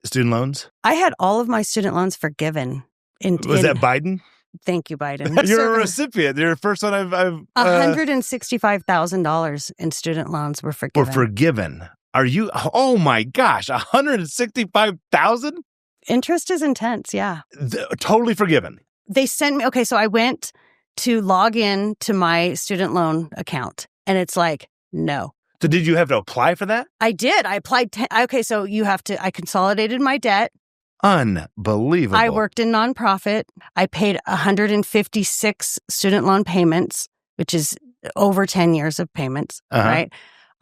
student loans? I had all of my student loans forgiven. Was that Biden? Thank you, Biden. You're a recipient. You're the first one I've $165,000 in student loans were forgiven. Were forgiven. Are you? Oh my gosh, $165,000? Interest is intense. Yeah, totally forgiven. They sent me. Okay, so I went to log in to my student loan account, and it's like no. So did you have to apply for that? I did. I applied. Okay, so you have to. I consolidated my debt. Unbelievable. I worked in nonprofit. I paid 156 student loan payments, which is over 10 years of payments, right?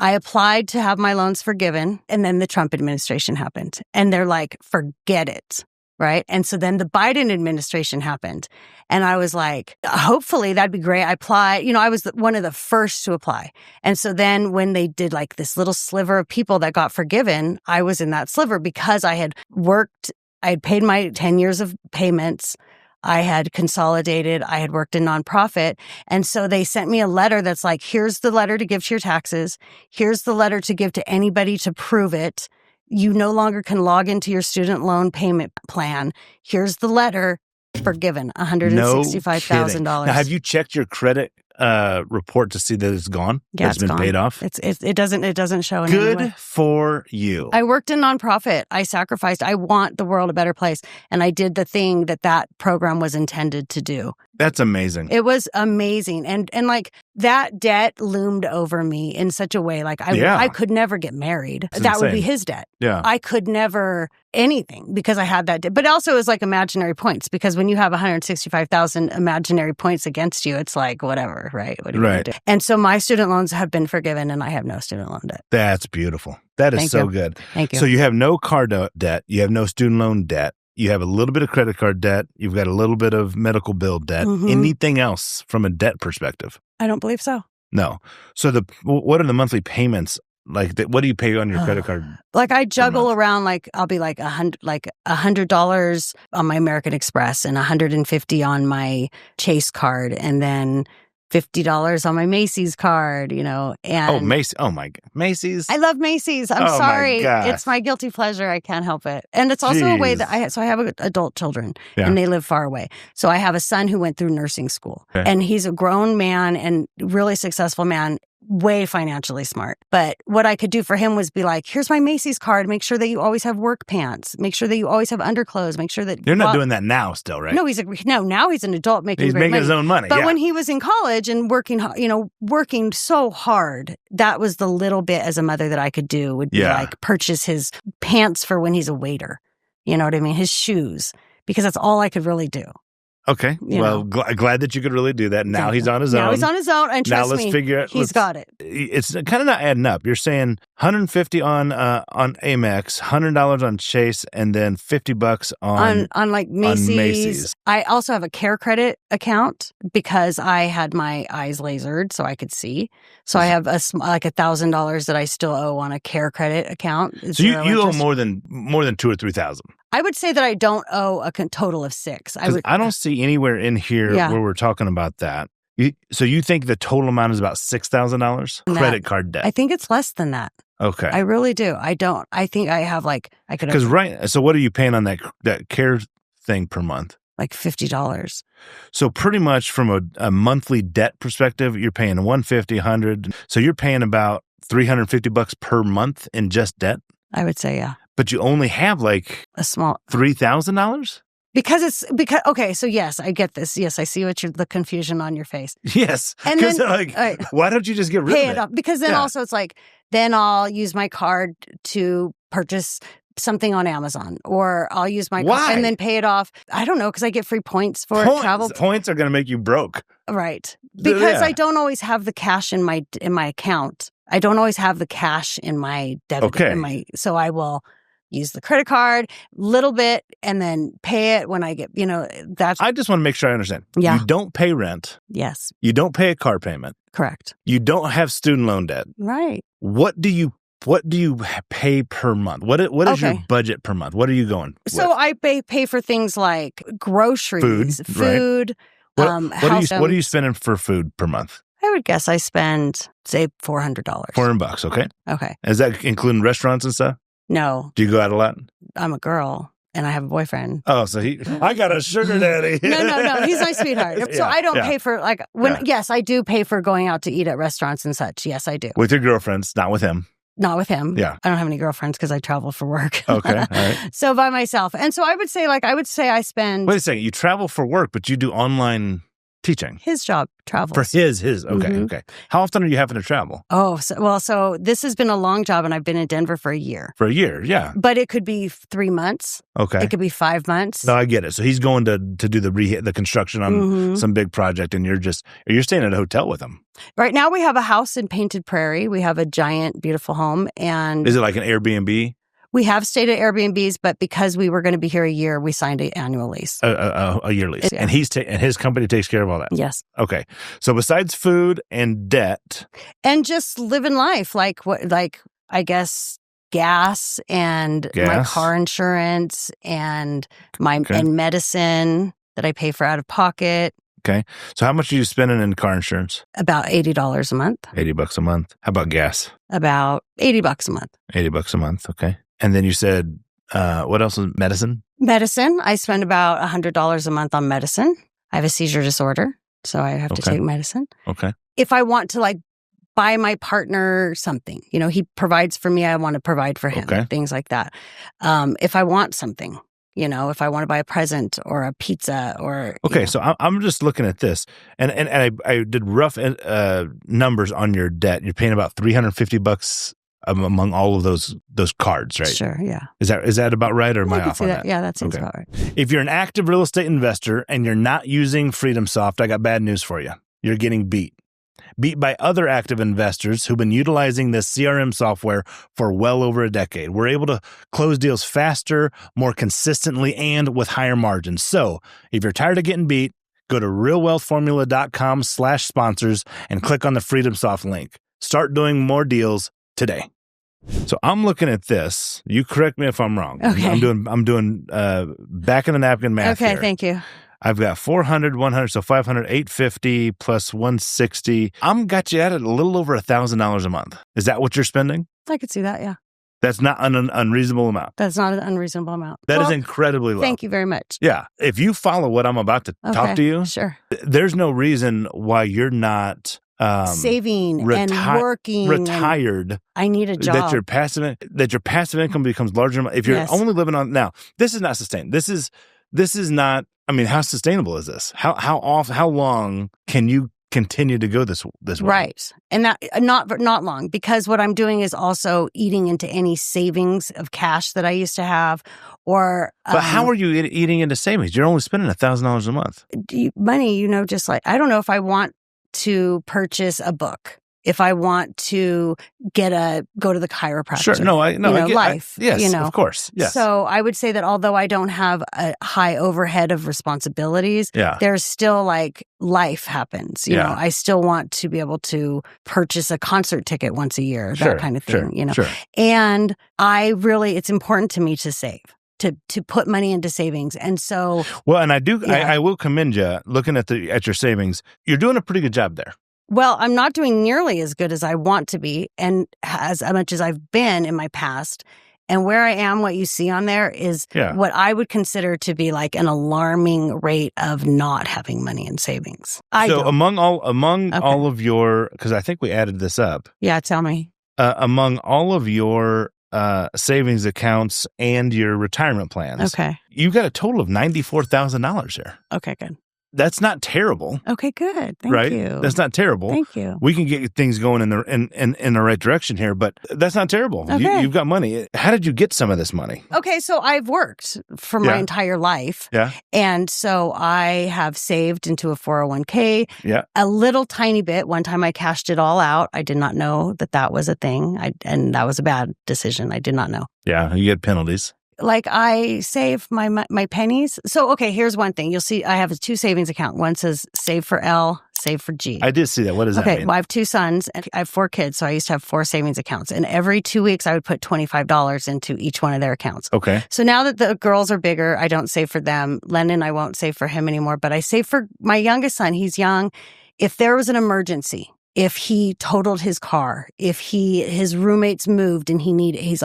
I applied to have my loans forgiven, and then the Trump administration happened. And they're like, forget it, right? And so then the Biden administration happened. And I was like, hopefully that'd be great. I applied. I was one of the first to apply. And so then when they did like this little sliver of people that got forgiven, I was in that sliver because I had worked. I had paid my 10 years of payments. I had consolidated. I had worked in nonprofit. And so they sent me a letter that's like, here's the letter to give to your taxes. Here's the letter to give to anybody to prove it. You no longer can log into your student loan payment plan. Here's the letter. Forgiven, $165,000. Now, have you checked your credit report to see that it's gone? Yeah, it's been gone. Paid off. It doesn't show. In Good any way. for you. I worked in nonprofit. I sacrificed. I want the world a better place, and I did the thing that program was intended to do. That's amazing. It was amazing, and like that debt loomed over me in such a way. Like I could never get married. It's that insane. would be his debt. Yeah, I could never anything because I had that debt. But also, it was like imaginary points because when you have 165,000 imaginary points against you, it's like whatever, right? What are you gonna do? And so my student loans have been forgiven, and I have no student loan debt. That's beautiful. That is Thank so you. good. Thank you. So you have no car debt. You have no student loan debt. You have a little bit of credit card debt. You've got a little bit of medical bill debt. Mm-hmm. Anything else from a debt perspective? I don't believe so. No. So what are the monthly payments? Like, what do you pay on your credit card? Like I juggle around, like I'll be like $100 on my American Express and $150 on my Chase card, and then $50 on my Macy's card, and Macy's. Oh my God. Macy's. I love Macy's. I'm sorry. It's my guilty pleasure. I can't help it. And it's also a way that I have adult children and they live far away. So I have a son who went through nursing school and he's a grown man and really successful man, way financially smart. But what I could do for him was be like, here's my Macy's card. Make sure that you always have work pants. Make sure that you always have underclothes. Make sure that you're not doing that now still, right? No, now he's an adult making great money. His own money. But when he was in college and working so hard, that was the little bit as a mother that I could do would be like purchase his pants for when he's a waiter. You know what I mean? His shoes, because that's all I could really do. Okay. Glad that you could really do that. Now he's on his own. Now he's on his own. And trust me, he's got it. It's kind of not adding up. You're saying $150 on Amex, $100 on Chase, and then $50 on like Macy's. I also have a Care Credit account because I had my eyes lasered so I could see. So I have $1,000 that I still owe on a Care Credit account. So you owe more than $2,000 or $3,000. I would say that I don't owe a total of $6,000. I don't see anywhere in here where we're talking about that. So you think the total amount is about $6,000 credit card debt? I think it's less than that. Okay. I really do. I don't. I think I have I could. Because so what are you paying on that care thing per month? Like $50. So pretty much from a monthly debt perspective, you're paying $150, $100. So you're paying about $350 per month in just debt? I would say, yeah. But you only have like a small $3,000? Because okay, so yes, I get this. Yes, I see the confusion on your face. Yes. And then why don't you just get rid of it? Off? Because then also it's like, then I'll use my card to purchase something on Amazon, or I'll use my card and then pay it off. I don't know, because I get free points for travel. Points are going to make you broke. Right. Because I don't always have the cash in my account. I don't always have the cash in my debit. Okay. So I will use the credit card little bit and then pay it when I get, that's. I just want to make sure I understand. Yeah. You don't pay rent. Yes. You don't pay a car payment. Correct. You don't have student loan debt. Right. What do you pay per month? What is your budget per month? What are you going with? So I pay for things like groceries, food. Right. What are you spending for food per month? I would guess I spend, say, $400. $400, okay. Okay. Is that including restaurants and stuff? No. Do you go out a lot? I'm a girl. And I have a boyfriend. Oh, so I got a sugar daddy. No. He's my sweetheart. So I don't pay for yes, I do pay for going out to eat at restaurants and such. Yes, I do. With your girlfriends, not with him. Not with him. Yeah. I don't have any girlfriends because I travel for work. Okay. All right. So by myself. And so I would say I spend. Wait a second. You travel for work, but you do online teaching. His job travels. For his. Okay. How often are you having to travel? Oh, so this has been a long job, and I've been in Denver for a year. For a year, yeah. But it could be 3 months. Okay. It could be 5 months. No, I get it. So he's going to do the construction on some big project, and you're staying at a hotel with him. Right now we have a house in Painted Prairie. We have a giant, beautiful home. And is it like an Airbnb? We have stayed at Airbnbs, but because we were going to be here a year, we signed an annual lease. A year lease. Yeah. And and his company takes care of all that? Yes. Okay. So besides food and debt. And just living life, I guess gas and my car insurance and and medicine that I pay for out of pocket. Okay. So how much are you spending in car insurance? About $80 a month. $80 a month. How about gas? About $80 a month. $80 a month. Okay. And then you said, what else is medicine? Medicine. I spend about $100 a month on medicine. I have a seizure disorder, so I have to take medicine. Okay. If I want to buy my partner something, he provides for me, I want to provide for him. Okay. Things like that. If I want something, if I want to buy a present or a pizza or... Okay, so I'm just looking at this, and I did rough numbers on your debt. You're paying about $350 among all of those cards, right? Sure, yeah. Is that about right, or am I off on that? Yeah, that seems about right. If you're an active real estate investor and you're not using FreedomSoft, I got bad news for you. You're getting beat by other active investors who've been utilizing this CRM software for well over a decade. We're able to close deals faster, more consistently, and with higher margins. So if you're tired of getting beat, go to realwealthformula.com/sponsors and click on the FreedomSoft link. Start doing more deals today. So I'm looking at this. You correct me if I'm wrong. Okay. I'm doing back of the napkin math here. Okay, thank you. I've got 400, 100, so 500, 850 plus 160. I'm got you at it a little over $1,000 a month. Is that what you're spending? I could see that, yeah. That's not an unreasonable amount. That's not an unreasonable amount. That is incredibly low. Thank you very much. Yeah. If you follow what I'm about to talk to you, sure. There's no reason why you're not saving and working. Retired. I need a job. That your passive income becomes larger. If you're only living on now, this is not sustained. This is not. I mean, how sustainable is this? How long can you continue to go this way? Right. And that not long, because what I'm doing is also eating into any savings of cash that I used to have. But how are you eating into savings? You're only spending $1,000 a month. Money, just I don't know if I want to purchase a book. If I want to go to the chiropractor. Sure. I get life. Yes, of course. Yes. So I would say that although I don't have a high overhead of responsibilities, there's still life happens. You know, I still want to be able to purchase a concert ticket once a year, that kind of thing, Sure. And it's important to me to save. To put money into savings. And so... Well, and I will commend you looking at your savings. You're doing a pretty good job there. Well, I'm not doing nearly as good as I want to be and as much as I've been in my past. And where I am, what you see on there is what I would consider to be an alarming rate of not having money in savings. Among all of your, because I think we added this up. Yeah, tell me. Among all of your savings accounts and your retirement plans. Okay. You've got a total of $94,000 here. Okay, good. That's not terrible. Okay, good. Thank you. That's not terrible. Thank you. We can get things going in the right direction here, but that's not terrible. Okay. You've got money. How did you get some of this money? Okay, so I've worked for my entire life. Yeah. And so I have saved into a 401k. Yeah. A little tiny bit. One time I cashed it all out. I did not know that was a thing. And that was a bad decision. I did not know. Yeah, you get penalties. I save my pennies. So, okay, here's one thing. You'll see I have a 2 savings account. One says save for L, save for G. I did see that. What does that mean? Okay, well, I have 2 sons and I have 4 kids. So I used to have 4 savings accounts. And every 2 weeks, I would put $25 into each one of their accounts. Okay. So now that the girls are bigger, I don't save for them. Lennon, I won't save for him anymore. But I save for my youngest son. He's young. If there was an emergency, if he totaled his car, if his roommates moved and he's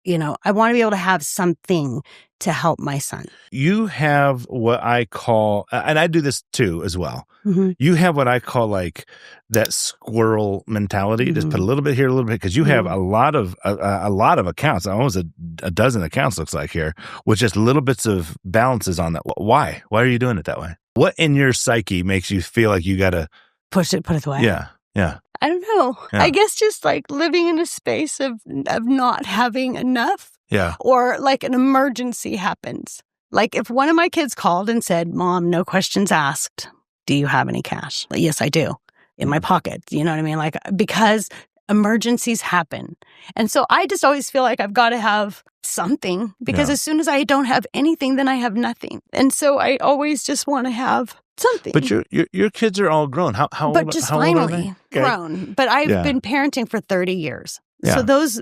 I want to be able to have something to help my son. You have what I call, and I do this too as well. Mm-hmm. You have what I call like that squirrel mentality. Mm-hmm. Just put a little bit here, a little bit, because you have a lot of accounts, almost a dozen accounts looks like here, with just little bits of balances on that. Why? Why are you doing it that way? What in your psyche makes you feel like you got to put it away? Yeah. I don't know. Yeah. I guess just like living in a space of not having enough. Yeah. Or like an emergency happens. Like if one of my kids called and said, Mom, no questions asked, do you have any cash? Like, yes, I do. In my pocket. You know what I mean? Like, because emergencies happen. And so I just always feel like I've got to have something, because as soon as I don't have anything, then I have nothing. And so I always just want to have something. But your kids are all grown. How but old, just how finally old are they? grown. But I've been parenting for 30 years. Yeah. So those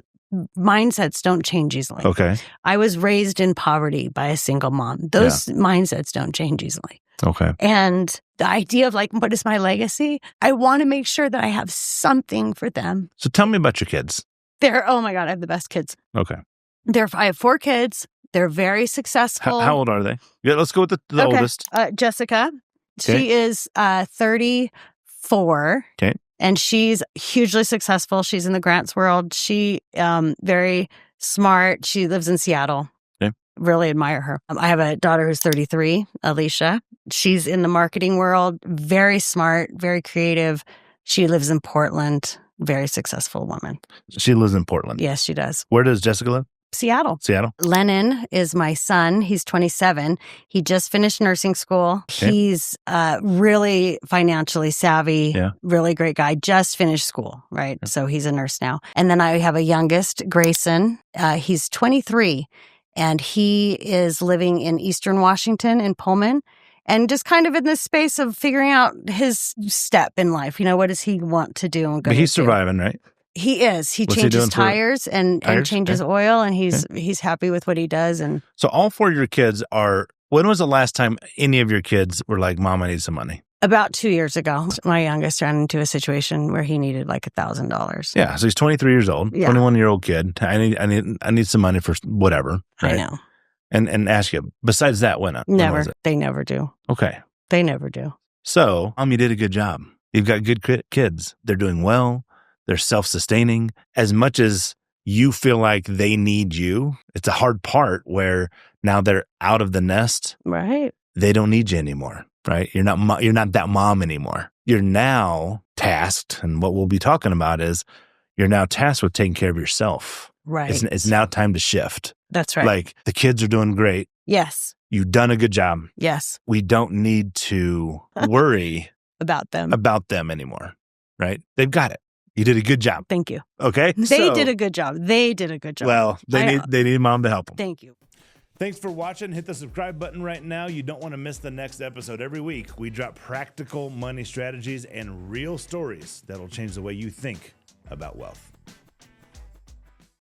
mindsets don't change easily. Okay. I was raised in poverty by a single mom. Those mindsets don't change easily. Okay. And the idea of like, what is my legacy? I want to make sure that I have something for them. So tell me about your kids. Oh my God, I have the best kids. Okay. I have 4 kids. They're very successful. How old are they? Yeah, let's go with the oldest. Jessica. Okay. She is 34. Okay. And she's hugely successful. She's in the grants world. She very smart. She lives in Seattle. Okay. Really admire her. I have a daughter who's 33, Alicia. She's in the marketing world. Very smart, very creative. She lives in Portland. Very successful woman. She lives in Portland. Yes, she does. Where does Jessica live? Seattle. Lennon is my son. He's 27. He just finished nursing school. Okay. He's really financially savvy, really great guy. Just finished school, right? Yeah. So he's a nurse now. And then I have a youngest, Grayson. He's 23, and he is living in Eastern Washington in Pullman, and just kind of in this space of figuring out his step in life. What does he want to do? But he's surviving, right? He is. He changes tires and changes oil, and he's happy with what he does. And so all 4 of your kids are. When was the last time any of your kids were like, "Mom, I need some money"? About 2 years ago, my youngest ran into a situation where he needed like $1,000. Yeah, so he's 23 years old, 21-year-old kid. I need some money for whatever. Right? I know. And ask you. Besides that, when never. They never do. Okay. They never do. So, you did a good job. You've got good kids. They're doing well. They're self-sustaining. As much as you feel like they need you, it's a hard part where now they're out of the nest. Right. They don't need you anymore, right? You're not that mom anymore. You're now tasked, and what we'll be talking about is you're now tasked with taking care of yourself. Right. It's now time to shift. That's right. Like, the kids are doing great. Yes. You've done a good job. Yes. We don't need to worry about them anymore, right? They've got it. You did a good job. Thank you. Okay? They did a good job. Well, they need mom to help them. Thank you. Thanks for watching. Hit the subscribe button right now. You don't want to miss the next episode. Every week, we drop practical money strategies and real stories that'll change the way you think about wealth.